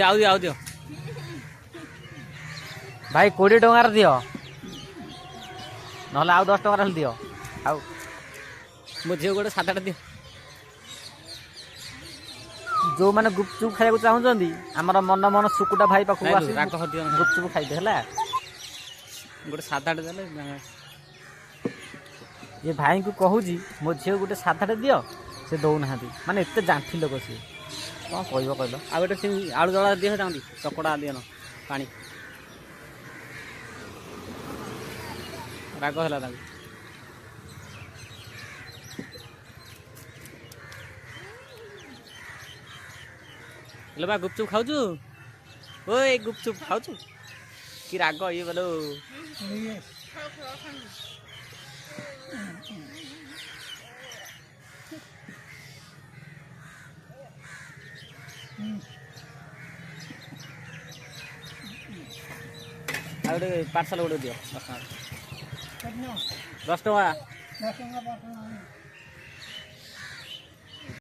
आउ दियो भाई 20 टंकार दियो नहले आउ 10 टंकार दियो आउ मो झील गोटे 7-8 दियो जो मैंने गुपचुप खाइबा चाहूछंदी हमर मन मन सुकुटा भाई पाखु आसी राग दियो गुपचुप खाइदे हला गोटे 7-8 देले ये भाई को कहूजी मो झील गोटे 7-8 दियो से दौ ना माने एते जांठी लोक सी कौन कहबो कहलो आ गोटे आलू जला दियो चाहती चकड़ा दियो न पानी राग है हेलो बा गुपचुप खाऊ ओए गुपचुप खाऊ कि राग ये बोलो गोटे पार्सल गोटे दियो 10 टका